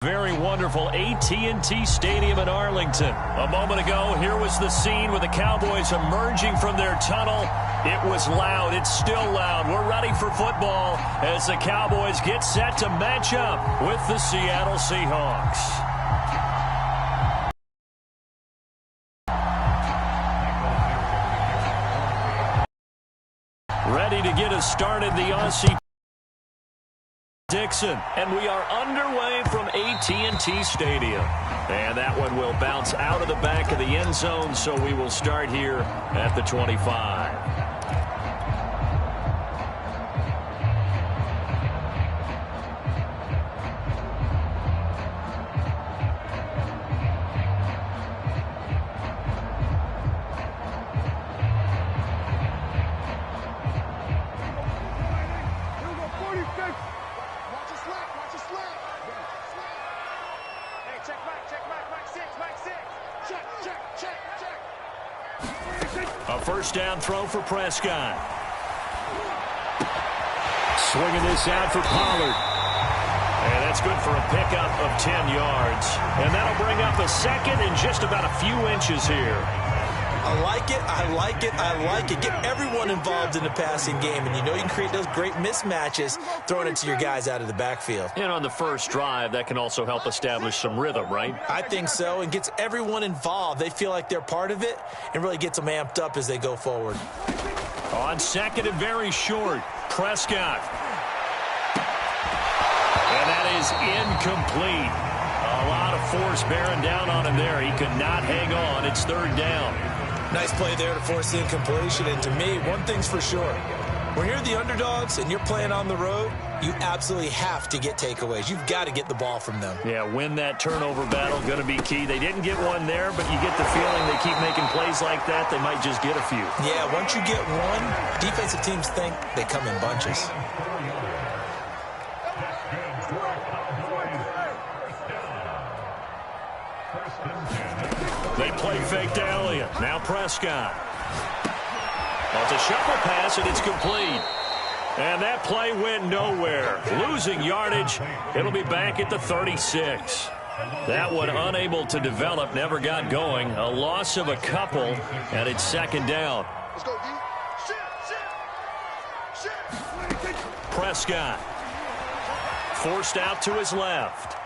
Very wonderful AT&T Stadium in Arlington. A moment ago, here was the scene with the Cowboys emerging from their tunnel. It was loud. It's still loud. We're ready for football as the Cowboys get set to match up with the Seattle Seahawks. Ready to get us started, the Aussie Dixon, and we are underway from AT&T Stadium. And that one will bounce out of the back of the end zone, so we will start here at the 25. A first down throw for Prescott. Swinging this out for Pollard. And that's good for a pickup of 10 yards. And that'll bring up a second and just about a few inches here. I like it, I like it, I like it. Get everyone involved in the passing game, and you know you can create those great mismatches throwing it to your guys out of the backfield. And on the first drive, that can also help establish some rhythm, right? I think so, and gets everyone involved. They feel like they're part of it and really gets them amped up as they go forward. On second and very short, Prescott. And that is incomplete. A lot of force bearing down on him there. He could not hang on. It's third down. Nice play there to force the incompletion. And to me, one thing's for sure. When you're the underdogs and you're playing on the road, you absolutely have to get takeaways. You've got to get the ball from them. Yeah, win that turnover battle, going to be key. They didn't get one there, but you get the feeling they keep making plays like that, they might just get a few. Yeah, once you get one, defensive teams think they come in bunches. They play fake to Elliott. Now Prescott. Well, it's a shuffle pass, and it's complete. And that play went nowhere. Losing yardage. It'll be back at the 36. That one unable to develop, never got going. A loss of a couple, and it's second down. Prescott. Forced out to his left.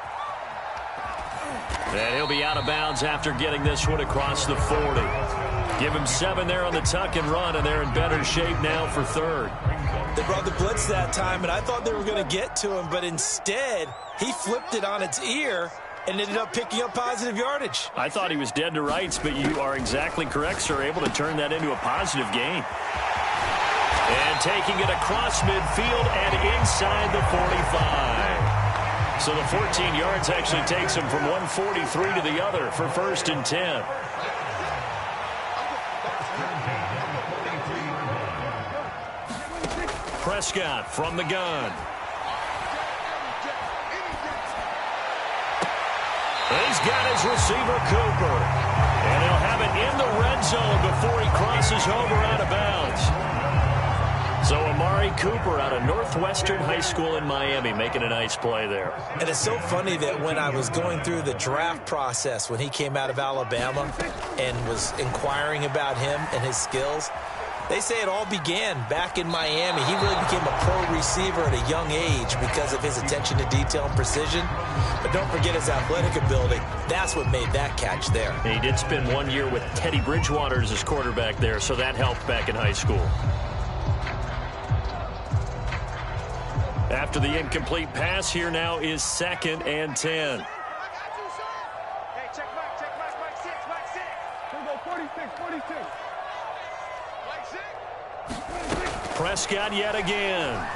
And he'll be out of bounds after getting this one across the 40. Give him 7 there on the tuck and run, and they're in better shape now for third. They brought the blitz that time, and I thought they were going to get to him, but instead, he flipped it on its ear and ended up picking up positive yardage. I thought he was dead to rights, but you are exactly correct, sir. Able to turn that into a positive gain. And taking it across midfield and inside the 45. So the 14 yards actually takes him from 143 to the other for first and 10. Prescott from the gun. He's got his receiver, Cooper. And he'll have it in the red zone before he crosses over out of bounds. So Amari Cooper out of Northwestern High School in Miami making a nice play there. And it's so funny that when I was going through the draft process when he came out of Alabama and was inquiring about him and his skills, they say it all began back in Miami. He really became a pro receiver at a young age because of his attention to detail and precision. But don't forget his athletic ability. That's what made that catch there. And he did spend 1 year with Teddy Bridgewater as his quarterback there, so that helped back in high school. After the incomplete pass, here now is second and 10. Hey, check Mike 6. Here we go, 46. Mike 6. Prescott yet again.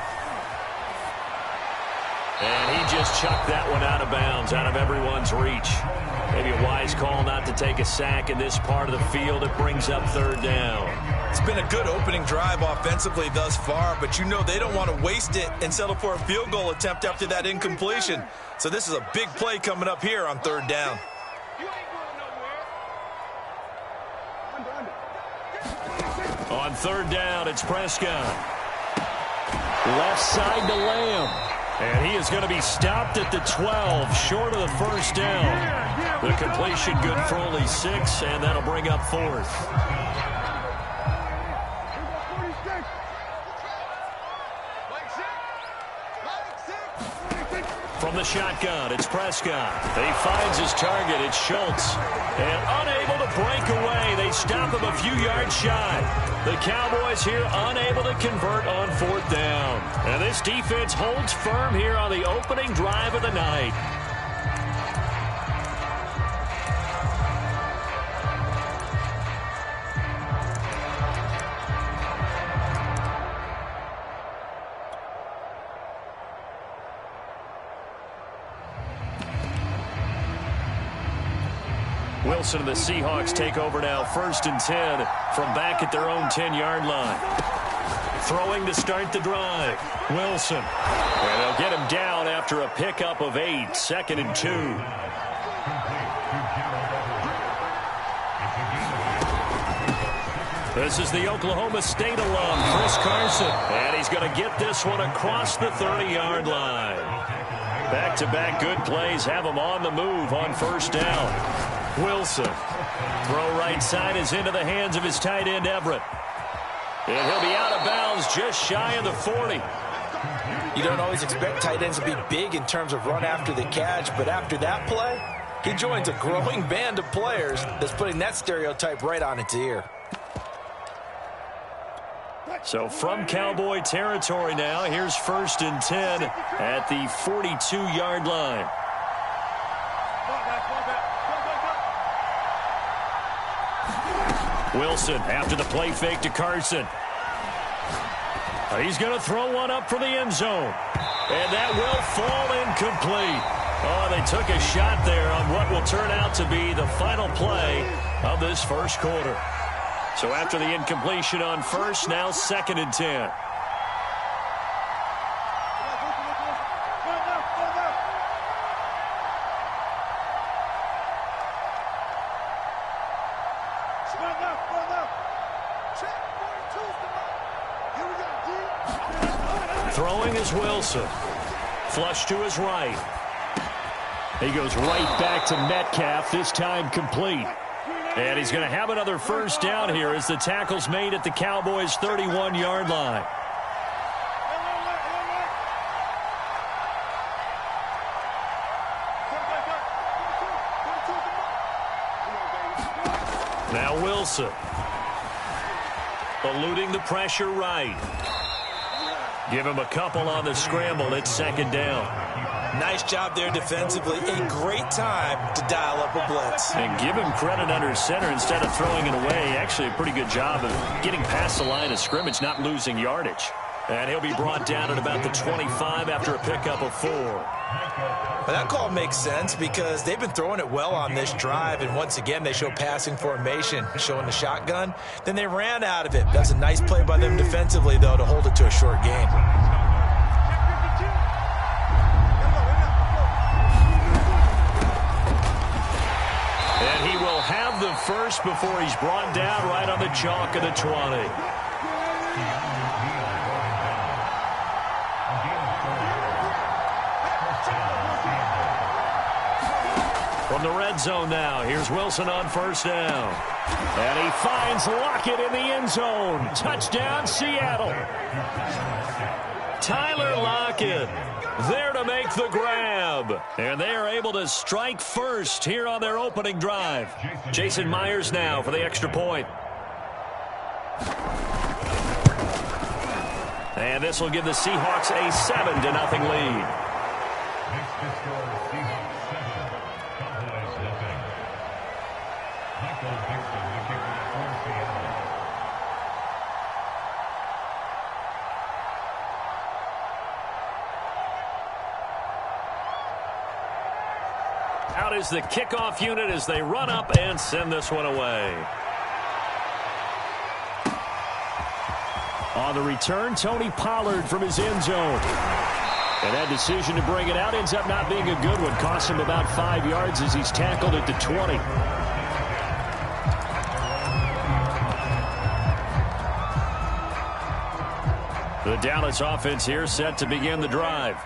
And he just chucked that one out of bounds, out of everyone's reach. Maybe a wise call not to take a sack in this part of the field. It brings up third down. It's been a good opening drive offensively thus far, but you know they don't want to waste it and settle for a field goal attempt after that incompletion. So this is a big play coming up here on third down. On third down, it's Prescott. Left side to Lamb. And he is going to be stopped at the 12, short of the first down. The completion good for only 6, and that'll bring up 4th. From the shotgun, it's Prescott. He finds his target. It's Schultz. And unable to break away. They stop him a few yards shy. The Cowboys here unable to convert on 4th down. And this defense holds firm here on the opening drive of the night. Wilson and the Seahawks take over now, 1st and 10 from back at their own 10-yard line. Throwing to start the drive. Wilson. And they'll get him down after a pickup of 8, 2nd and 2. This is the Oklahoma State alum, Chris Carson. And he's going to get this one across the 30-yard line. Back-to-back good plays have him on the move on 1st down. Wilson. Throw right side is into the hands of his tight end, Everett. And he'll be out of bounds just shy of the 40. You don't always expect tight ends to be big in terms of run after the catch, but after that play, he joins a growing band of players that's putting that stereotype right on its ear. So from Cowboy territory now, here's 1st and 10 at the 42-yard line. Wilson after the play fake to Carson. He's going to throw one up for the end zone. And that will fall incomplete. Oh, they took a shot there on what will turn out to be the final play of this 1st quarter. So after the incompletion on 1st, now 2nd and 10. Throwing is Wilson. Flush to his right. He goes right back to Metcalf, this time complete. And he's going to have another 1st down here as the tackle's made at the Cowboys' 31-yard line. Now Wilson. Eluding the pressure right. Give him a couple on the scramble. It's 2nd down. Nice job there defensively. A great time to dial up a blitz. And give him credit under center instead of throwing it away. Actually a pretty good job of getting past the line of scrimmage, not losing yardage. And he'll be brought down at about the 25 after a pickup of 4. Well, that call makes sense because they've been throwing it well on this drive, and once again they show passing formation, showing the shotgun. Then they ran out of it. That's a nice play by them defensively, though, to hold it to a short gain. And he will have the first before he's brought down right on the chalk of the 20. From the red zone now, here's Wilson on 1st down. And he finds Lockett in the end zone. Touchdown, Seattle. Tyler Lockett there to make the grab. And they are able to strike first here on their opening drive. Jason Myers now for the extra point. And this will give the Seahawks a 7-0 lead. Out is the kickoff unit as they run up and send this one away. On the return, Tony Pollard from his end zone. And that decision to bring it out ends up not being a good one. Cost him about 5 yards as he's tackled at the 20. The Dallas offense here set to begin the drive.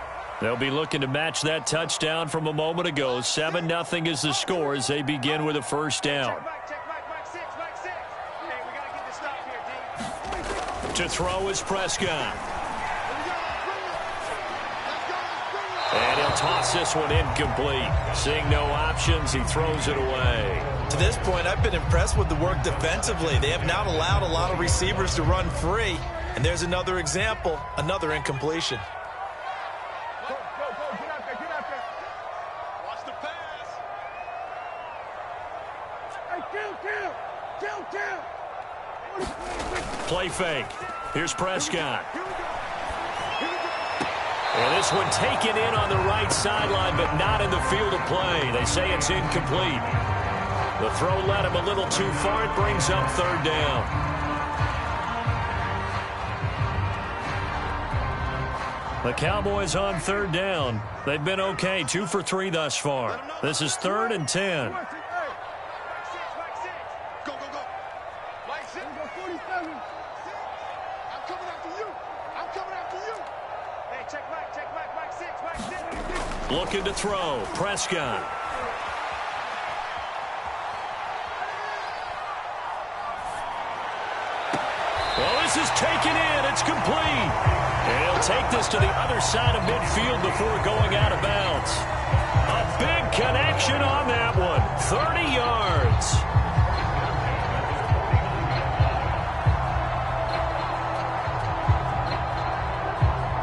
They'll be looking to match that touchdown from a moment ago. 7-0 is the score as they begin with a first down. To throw is Prescott. And he'll toss this one incomplete. Seeing no options, he throws it away. To this point, I've been impressed with the work defensively. They have not allowed a lot of receivers to run free. And there's another example, another incompletion. Go, get out there. Watch the pass. Hey, kill. Play fake. Here's Prescott. And this one taken in on the right sideline, but not in the field of play. They say it's incomplete. The throw led him a little too far. It brings up third down. The Cowboys on third down. They've been okay, 2 for 3 thus far. This is 3rd and 10. Looking to throw. Prescott. Well, this is taken in. It's complete. And he'll take this to the other side of midfield before going out of bounds. A big connection on that one. 30 yards.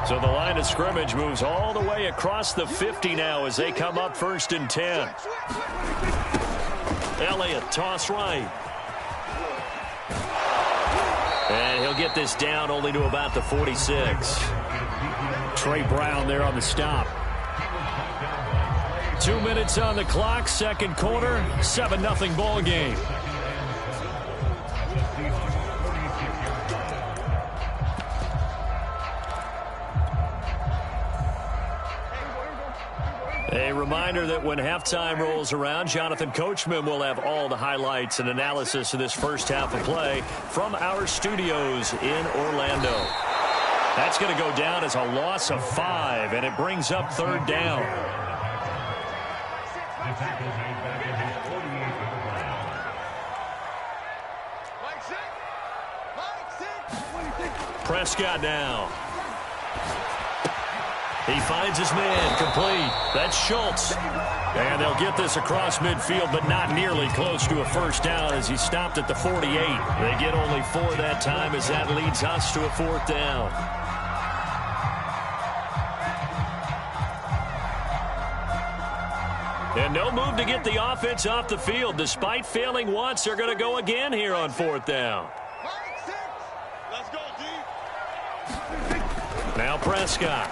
So the line of scrimmage moves all the way across the 50 now as they come up 1st and 10. Elliott, toss right. And he'll get this down only to about the 46. Trey Brown there on the stop. 2 minutes on the clock, second quarter, 7-0 ball game. A reminder that when halftime rolls around, Jonathan Coachman will have all the highlights and analysis of this first half of play from our studios in Orlando. That's going to go down as a loss of 5, and it brings up third down. Prescott now. He finds his man, complete. That's Schultz. And they'll get this across midfield, but not nearly close to a first down as he stopped at the 48. They get only 4 that time as that leads us to a 4th down. And no move to get the offense off the field. Despite failing once, they're going to go again here on 4th down. Let's go, D. Now Prescott.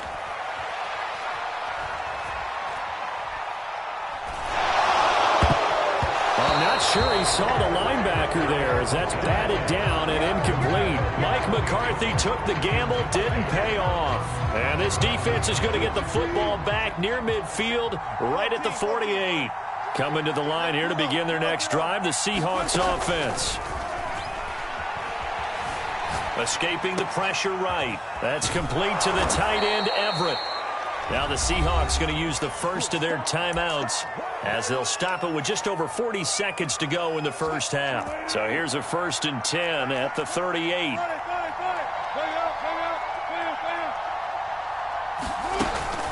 I'm not sure he saw the linebacker there as that's batted down and incomplete. Mike McCarthy took the gamble, didn't pay off. And this defense is going to get the football back near midfield, right at the 48. Coming to the line here to begin their next drive, the Seahawks offense. Escaping the pressure right. That's complete to the tight end, Everett. Now the Seahawks going to use the first of their timeouts as they'll stop it with just over 40 seconds to go in the first half. So here's a 1st and 10 at the 38.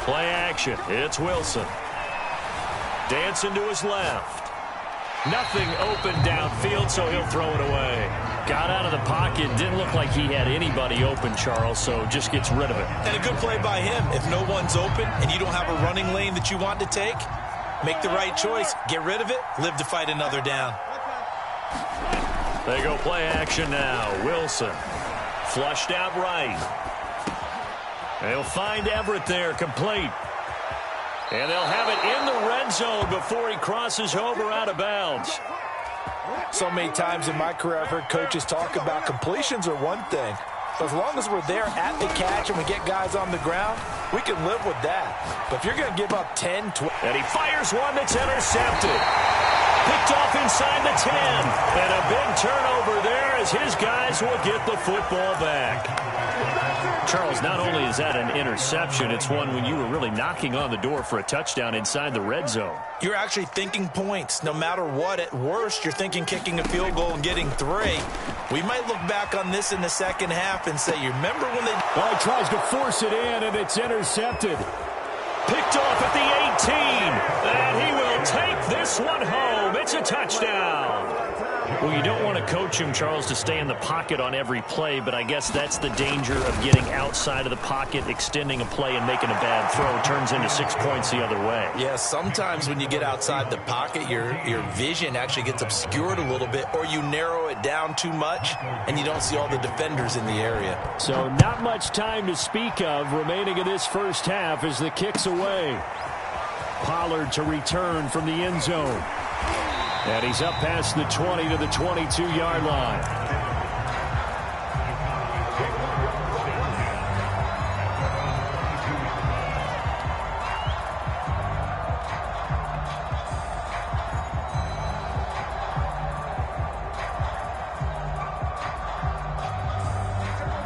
Play action. It's Wilson. Dancing to his left. Nothing open downfield, so he'll throw it away. Got out of the pocket. Didn't look like he had anybody open, Charles, so just gets rid of it. And a good play by him. If no one's open and you don't have a running lane that you want to take, make the right choice. Get rid of it. Live to fight another down. They go play action now. Wilson. Flushed out right. They'll find Everett there, complete. And they'll have it in the red zone before he crosses over out of bounds. So many times in my career I've heard coaches talk about completions are one thing. But as long as we're there at the catch and we get guys on the ground, we can live with that. But if you're going to give up 10, 12... And he fires one that's intercepted. Picked off inside the 10. And a big turnover there as his guys will get the football back. Charles, not only is that an interception, it's one when you were really knocking on the door for a touchdown inside the red zone. You're actually thinking points. No matter what, at worst, you're thinking kicking a field goal and getting 3. We might look back on this in the second half and say, you remember when they... Well, he tries to force it in, and it's intercepted. Picked off at the 18, and he will take this one home. It's a touchdown. Well, you don't want to coach him, Charles, to stay in the pocket on every play, but I guess that's the danger of getting outside of the pocket, extending a play, and making a bad throw. Turns into 6 points the other way. Yeah, sometimes when you get outside the pocket, your vision actually gets obscured a little bit, or you narrow it down too much, and you don't see all the defenders in the area. So not much time to speak of remaining in this first half as the kick's away. Pollard to return from the end zone. And he's up past the 20 to the 22-yard line.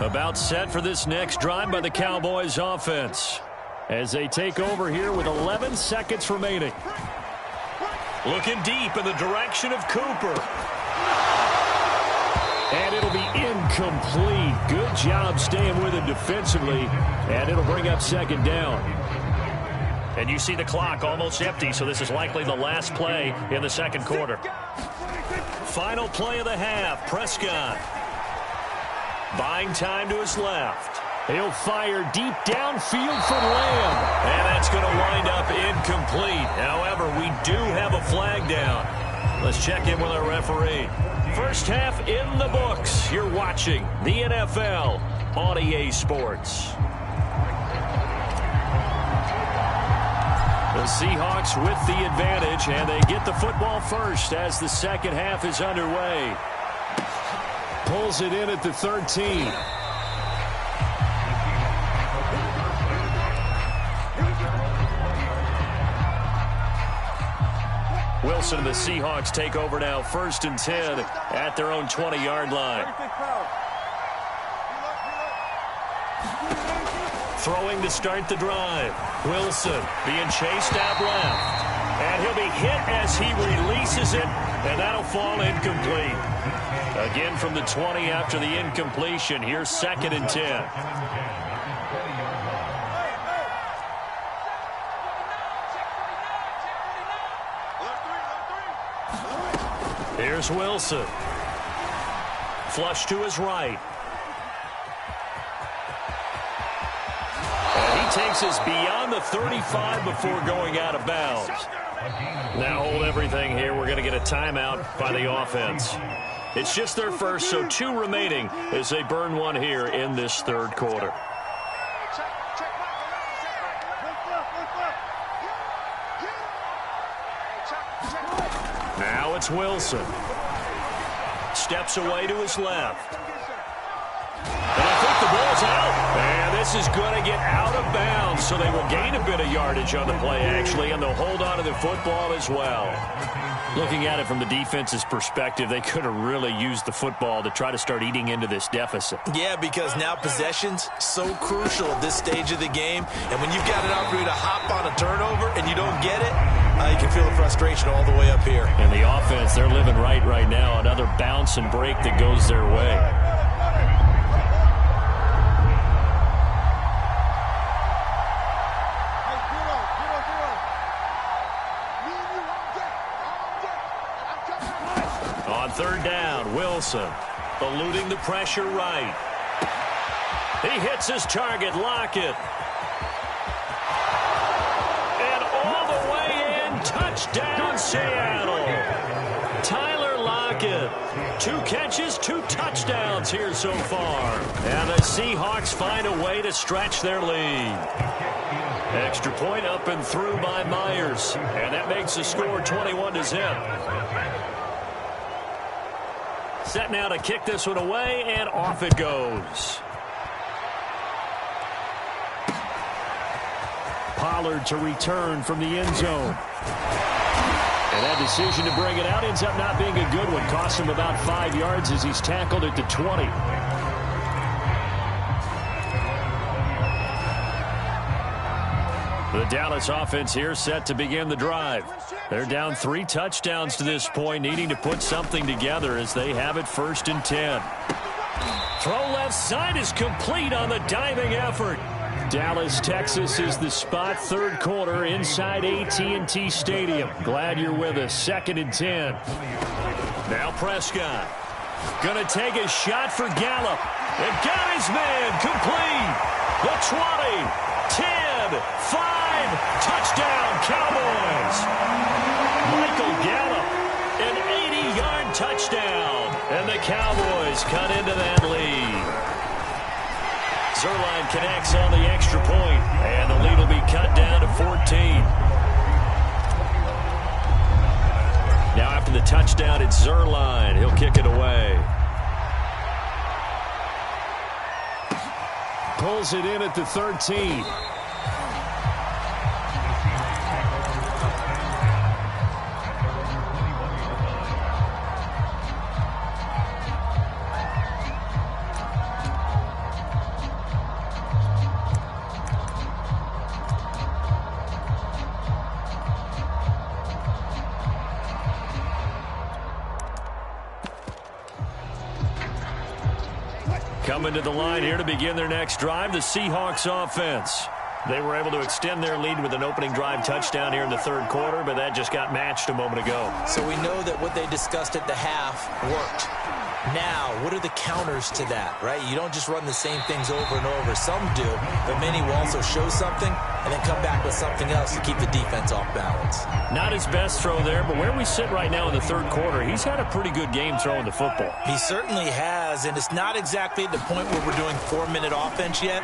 About set for this next drive by the Cowboys offense as they take over here with 11 seconds remaining. Looking deep in the direction of Cooper. And it'll be incomplete. Good job staying with him defensively. And it'll bring up second down. And you see the clock almost empty, so this is likely the last play in the second quarter. Final play of the half. Prescott. Buying time to his left. He'll fire deep downfield for Lamb. And that's going to wind up incomplete. However, we do have a flag down. Let's check in with our referee. First half in the books. You're watching the NFL on EA Sports. The Seahawks with the advantage, and they get the football first as the second half is underway. Pulls it in at the 13. Wilson and the Seahawks take over now, 1st and 10 at their own 20-yard line. Throwing to start the drive. Wilson being chased out left. And he'll be hit as he releases it, and that'll fall incomplete. Again from the 20 after the incompletion. Here's 2nd and 10. Here's Wilson. Flush to his right. And he takes us beyond the 35 before going out of bounds. Now hold everything here. We're going to get a timeout by the offense. It's just their first, so 2 remaining as they burn one here in this third quarter. Now it's Wilson. Steps away to his left. And I think the ball's out. And this is going to get out of bounds, so they will gain a bit of yardage on the play, actually, and they'll hold on to the football as well. Looking at it from the defense's perspective, they could have really used the football to try to start eating into this deficit. Yeah, because now possession's so crucial at this stage of the game. And when you've got an opportunity to hop on a turnover and you don't get it, you can feel the frustration all the way up here. And the offense, they're living right now. Another bounce and break that goes their way. On 3rd down, Wilson eluding the pressure right. He hits his target, Lockett. And all the way in, touchdown Seattle. Tyler Lockett, 2 catches, 2 touchdowns here so far. And the Seahawks find a way to stretch their lead. Extra point up and through by Myers. And that makes the score 21-0. Set now to kick this one away, and off it goes. Pollard to return from the end zone. And that decision to bring it out ends up not being a good one. Cost him about 5 yards as he's tackled at the 20. The Dallas offense here set to begin the drive. They're down 3 touchdowns to this point, needing to put something together as they have it 1st and 10. Throw left side is complete on the diving effort. Dallas, Texas is the spot, 3rd quarter inside AT&T Stadium. Glad you're with us. 2nd and 10. Now Prescott. Gonna take a shot for Gallup. And got his man complete. The 20, 10, 5, touchdown Cowboys. Michael Gallup, an 80-yard touchdown. And the Cowboys cut into that lead. Zerline connects on the extra point, and the lead will be cut down to 14. Now after the touchdown, it's Zerline. He'll kick it away. Pulls it in at the 13. Coming to the line here to begin their next drive, the Seahawks offense. They were able to extend their lead with an opening drive touchdown here in the 3rd quarter, but that just got matched a moment ago. So we know that what they discussed at the half worked. Now, what are the counters to that, right? You don't just run the same things over and over. Some do, but many will also show something and then come back with something else to keep the defense off balance. Not his best throw there, but where we sit right now in the 3rd quarter, he's had a pretty good game throwing the football. He certainly has, and it's not exactly at the point where we're doing 4-minute offense yet,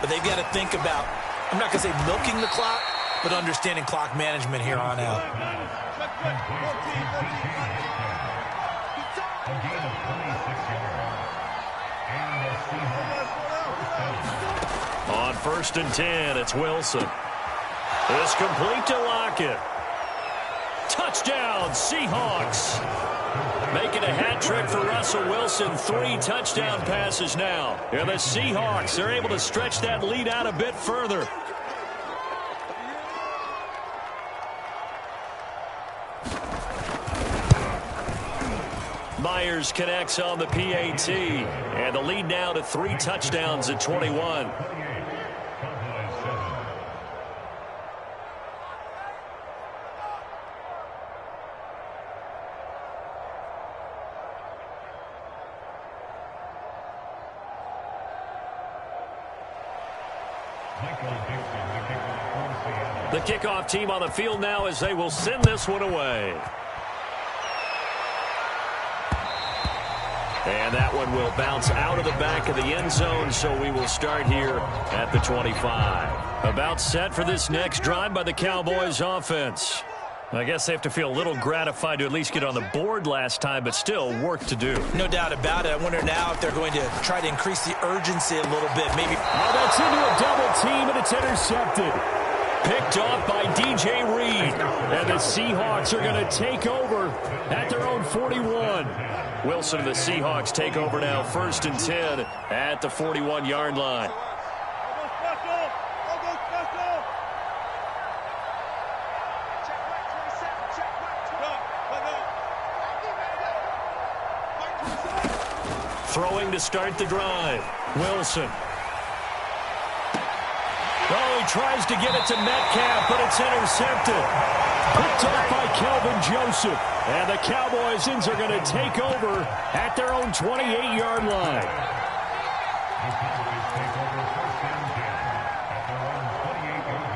but they've got to think about, I'm not going to say milking the clock, but understanding clock management here on out. On 1st and 10, it's Wilson. It's complete to Lockett. Touchdown, Seahawks. Making a hat trick for Russell Wilson. 3 touchdown passes now. And the Seahawks, they're able to stretch that lead out a bit further. Myers connects on the PAT. And the lead now to 3 touchdowns at 21. The kickoff team on the field now as they will send this one away. And that one will bounce out of the back of the end zone, so we will start here at the 25. About set for this next drive by the Cowboys offense. I guess they have to feel a little gratified to at least get on the board last time, but still work to do. No doubt about it. I wonder now if they're going to try to increase the urgency a little bit. Maybe. Oh, that's into a double team, and it's intercepted. Picked off by DJ Reed. And the Seahawks are going to take over at their own 41. Wilson and the Seahawks take over now, 1st and 10 at the 41-yard line. Throwing to start the drive. Wilson. Oh, he tries to get it to Metcalf, but it's intercepted. Picked off by Kelvin Joseph. And the Cowboys are going to take over at their own 28-yard line.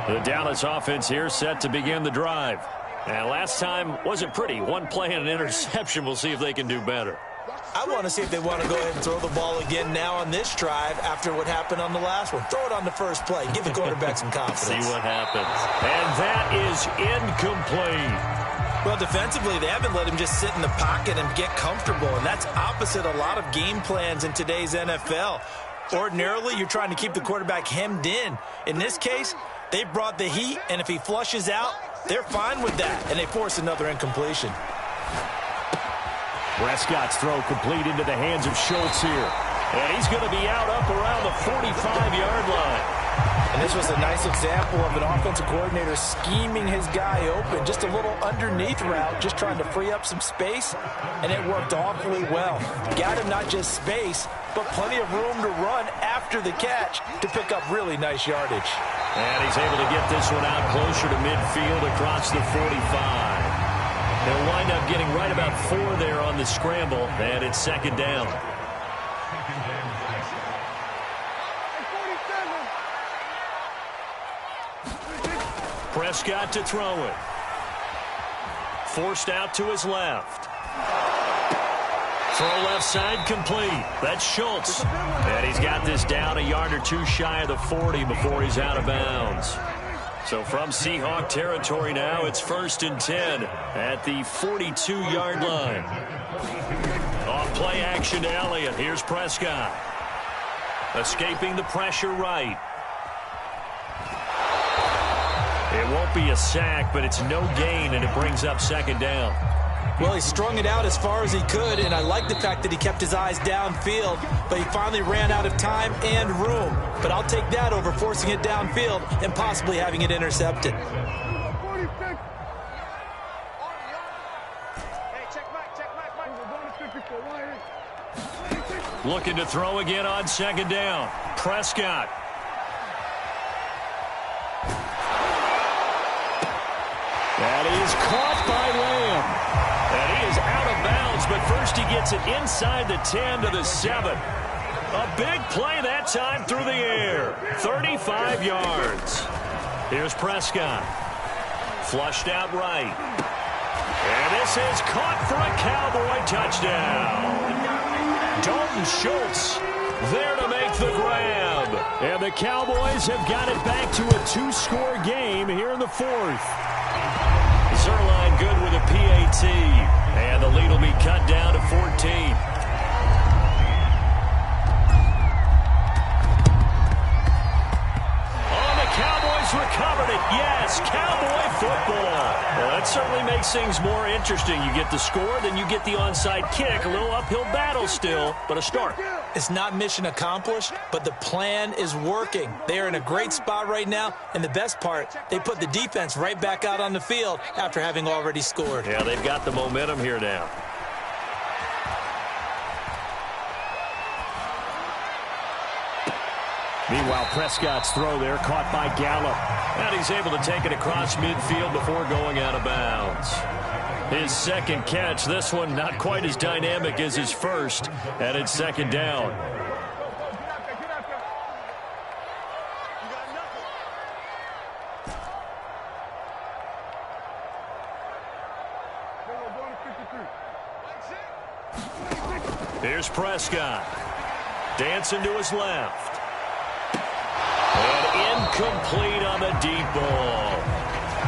The Dallas offense here set to begin the drive. And last time wasn't pretty. One play and an interception. We'll see if they can do better. I want to see if they want to go ahead and throw the ball again now on this drive after what happened on the last one. Throw it on the first play. Give the quarterback some confidence. See what happens. And that is incomplete. Well, defensively, they haven't let him just sit in the pocket and get comfortable, and that's opposite a lot of game plans in today's NFL. Ordinarily, you're trying to keep the quarterback hemmed in. In this case, they brought the heat, and if he flushes out, they're fine with that, and they force another incompletion. Prescott's throw complete into the hands of Schultz here. And he's going to be out up around the 45-yard line. And this was a nice example of an offensive coordinator scheming his guy open. Just a little underneath route, just trying to free up some space, and it worked awfully well. Got him not just space, but plenty of room to run after the catch to pick up really nice yardage. And he's able to get this one out closer to midfield across the 45. They'll wind up getting right about 4 there on the scramble, and it's second down. Prescott to throw it. Forced out to his left. Throw left side complete. That's Schultz. And he's got this down a yard or two shy of the 40 before he's out of bounds. So from Seahawk territory now, it's 1st and 10 at the 42-yard line. Off play action to Elliott. Here's Prescott. Escaping the pressure right. It won't be a sack, but it's no gain, and it brings up second down. Well, he strung it out as far as he could, and I like the fact that he kept his eyes downfield, but he finally ran out of time and room. But I'll take that over forcing it downfield and possibly having it intercepted. Looking to throw again on second down. Prescott. That is caught by Lamb. And he is out of bounds, but first he gets it inside the 10 to the 7. A big play that time through the air. 35 yards. Here's Prescott. Flushed out right. And this is caught for a Cowboy touchdown. Dalton Schultz there to make the grab. And the Cowboys have got it back to a 2-score game here in the 4th. Zerline good with a PAT. And the lead will be cut down to 14. Cowboys recovered it. Yes, Cowboy football. Well, that certainly makes things more interesting. You get the score, then you get the onside kick. A little uphill battle still, but a start. It's not mission accomplished, but the plan is working. They are in a great spot right now, and the best part, they put the defense right back out on the field after having already scored. Yeah, they've got the momentum here now. Meanwhile, Prescott's throw there caught by Gallup. And he's able to take it across midfield before going out of bounds. His second catch, this one not quite as dynamic as his first, and it's second down. Here's Prescott. Dancing to his left. And incomplete on the deep ball.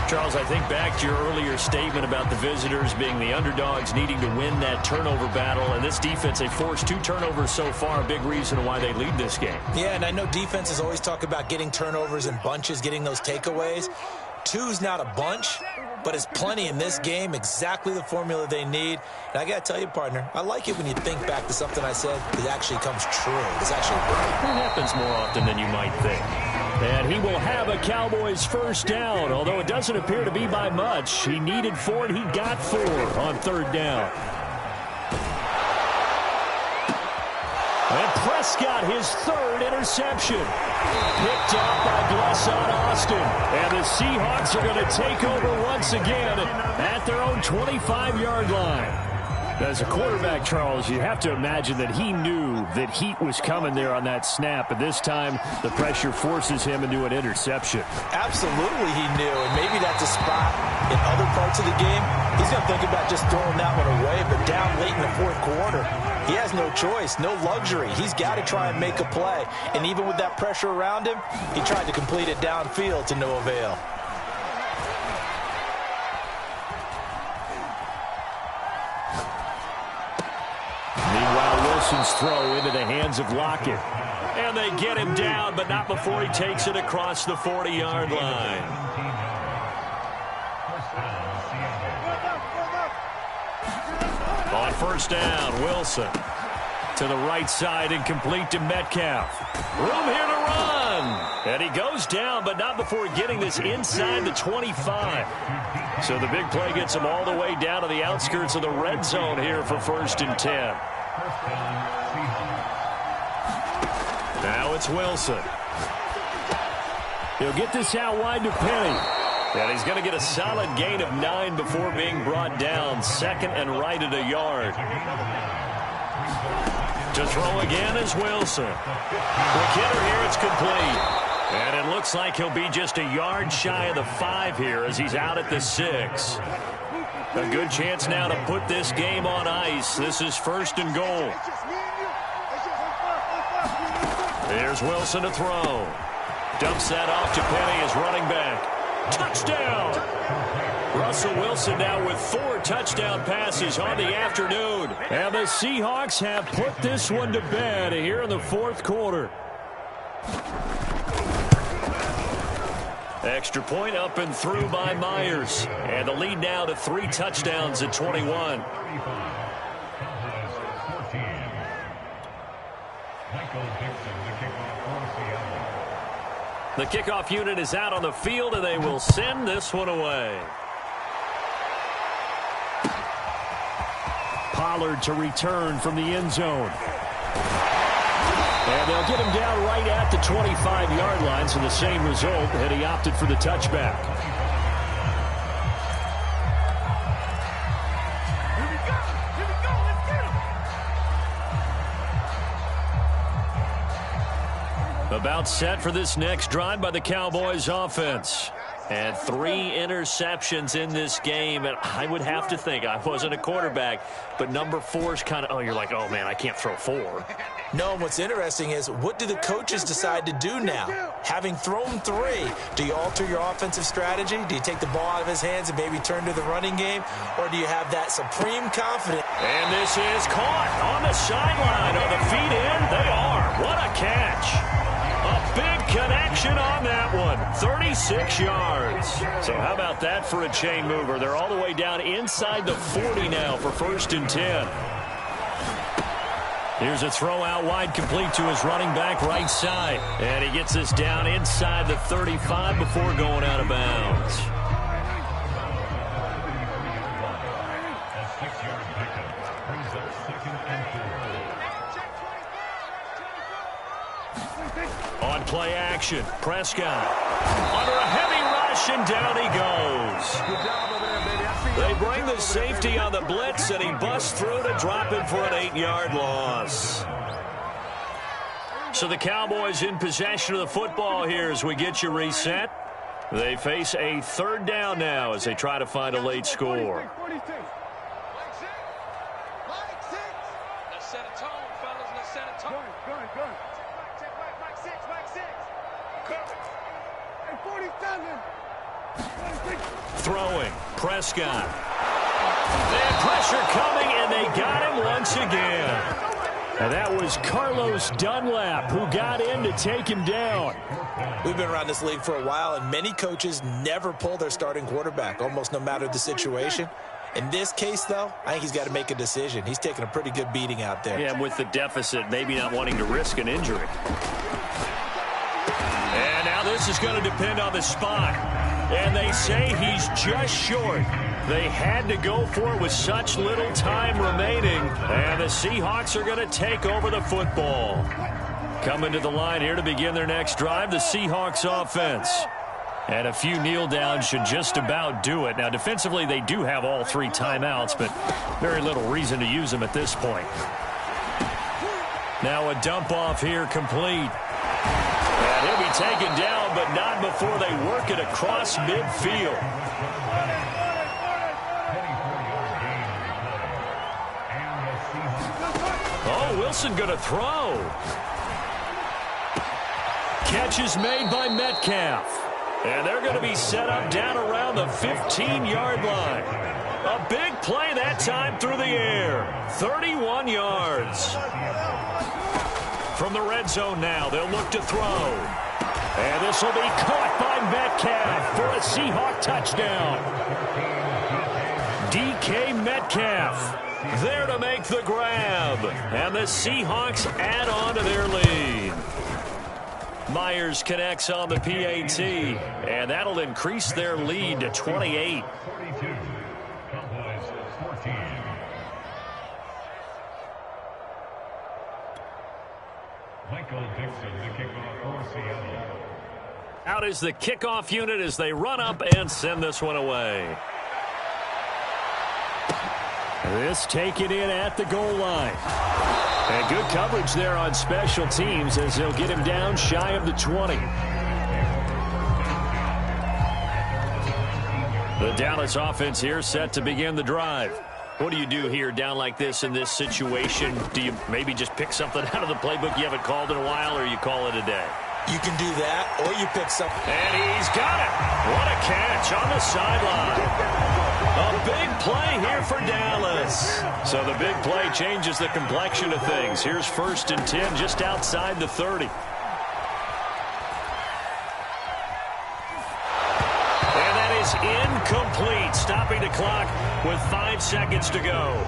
Charles, I think back to your earlier statement about the visitors being the underdogs needing to win that turnover battle. And this defense, they forced 2 turnovers so far, a big reason why they lead this game. Yeah, and I know defenses always talk about getting turnovers in bunches, getting those takeaways. 2's not a bunch, but it's plenty in this game, exactly the formula they need. And I got to tell you, partner, I like it when you think back to something I said that actually comes true. It's actually right. It happens more often than you might think. And he will have a Cowboys first down, although it doesn't appear to be by much. He needed 4, and he got 4 on third down. And Prescott, his 3rd interception. Picked up by Blesson Austin. And the Seahawks are going to take over once again at their own 25-yard line. As a quarterback, Charles, you have to imagine that he knew that heat was coming there on that snap. And this time, the pressure forces him into an interception. Absolutely he knew. And maybe that's a spot in other parts of the game. He's going to think about just throwing that one away. But down late in the 4th quarter, he has no choice, no luxury. He's got to try and make a play. And even with that pressure around him, he tried to complete it downfield to no avail. Meanwhile, Wilson's throw into the hands of Lockett. And they get him down, but not before he takes it across the 40-yard line. first down. Wilson to the right side, incomplete to Metcalf. Room here to run. And he goes down, but not before getting this inside the 25. So the big play gets him all the way down to the outskirts of the red zone here for 1st and 10. Now it's Wilson. He'll get this out wide to Penny. And he's going to get a solid gain of 9 before being brought down. 2nd and right at a yard. To throw again is Wilson. The kidder here, it's complete. And it looks like he'll be just a yard shy of the 5 here as he's out at the 6. A good chance now to put this game on ice. This is 1st and goal. Here's Wilson to throw. Dumps that off to Penny as running back. Touchdown! Russell Wilson now with 4 touchdown passes on the afternoon. And the Seahawks have put this one to bed here in the 4th quarter. Extra point up and through by Myers. And the lead now to 3 touchdowns at 21. The kickoff unit is out on the field, and they will send this one away. Pollard to return from the end zone. And they'll get him down right at the 25-yard line, so the same result had he opted for the touchback. About set for this next drive by the Cowboys offense. And 3 interceptions in this game. And I would have to think, I wasn't a quarterback, but number 4 is kind of, oh, you're like, oh, man, I can't throw 4. No, what's interesting is, what do the coaches decide to do now? Having thrown 3, do you alter your offensive strategy? Do you take the ball out of his hands and maybe turn to the running game? Or do you have that supreme confidence? And this is caught on the sideline. Are the feet in? They are. What a catch. A big connection on that one. 36 yards. So how about that for a chain mover? They're all the way down inside the 40 now for 1st and 10. Here's a throw out wide, complete to his running back right side. And he gets this down inside the 35 before going out of bounds. On play action, Prescott under a heavy rush, and down he goes. They bring the safety on the blitz, and he busts through to drop it for an 8-yard loss. So the Cowboys in possession of the football here as we get you reset. They face a 3rd down now as they try to find a late score. Throwing, Prescott. And pressure coming, and they got him once again. And that was Carlos Dunlap who got in to take him down. We've been around this league for a while, and many coaches never pull their starting quarterback, almost no matter the situation. In this case, though, I think he's got to make a decision. He's taking a pretty good beating out there. Yeah, with the deficit, maybe not wanting to risk an injury. And now this is going to depend on the spot. And they say he's just short. They had to go for it with such little time remaining. And the Seahawks are going to take over the football. Coming to the line here to begin their next drive, the Seahawks offense. And a few kneel downs should just about do it. Now, defensively, they do have all 3 timeouts, but very little reason to use them at this point. Now a dump off here complete. And he'll be taken down, but not before they work it across midfield. Oh, Wilson going to throw. Catch is made by Metcalf. And they're going to be set up down around the 15-yard line. A big play that time through the air. 31 yards. From the red zone now, they'll look to throw. And this will be caught by Metcalf for a Seahawk touchdown. DK Metcalf there to make the grab. And the Seahawks add on to their lead. Myers connects on the PAT, and that'll increase their lead to 28. Out is the kickoff unit as they run up and send this one away. This taken in at the goal line. And good coverage there on special teams as they'll get him down shy of the 20. The Dallas offense here set to begin the drive. What do you do here down like this in this situation? Do you maybe just pick something out of the playbook you haven't called in a while, or you call it a day? You can do that, or you pick something. And he's got it. What a catch on the sideline. A big play here for Dallas. So the big play changes the complexion of things. Here's 1st and 10 just outside the 30. And that is incomplete, stopping the clock with 5 seconds to go.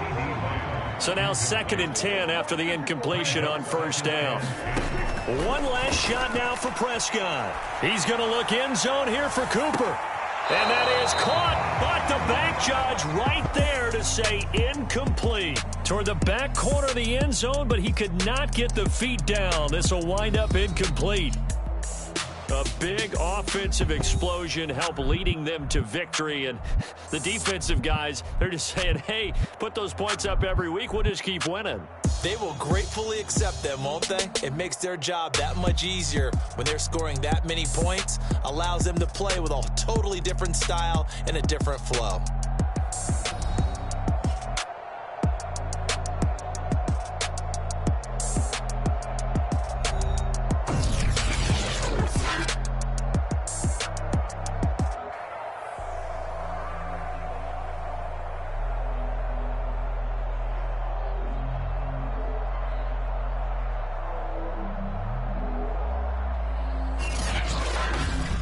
So now 2nd and 10 after the incompletion on 1st down. One last shot now for Prescott. He's going to look end zone here for Cooper. And that is caught, but the back judge right there to say incomplete. Toward the back corner of the end zone, but he could not get the feet down. This will wind up incomplete. A big offensive explosion helped leading them to victory. And the defensive guys, they're just saying, hey, put those points up every week. We'll just keep winning. They will gratefully accept them, won't they? It makes their job that much easier when they're scoring that many points. Allows them to play with a totally different style and a different flow.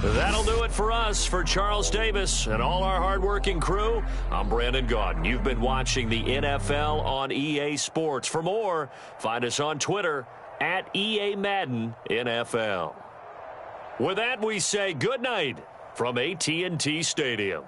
That'll do it for us. For Charles Davis and all our hardworking crew, I'm Brandon Gaudin. You've been watching the NFL on EA Sports. For more, find us on Twitter at EA Madden NFL. With that, we say good night from AT&T Stadium.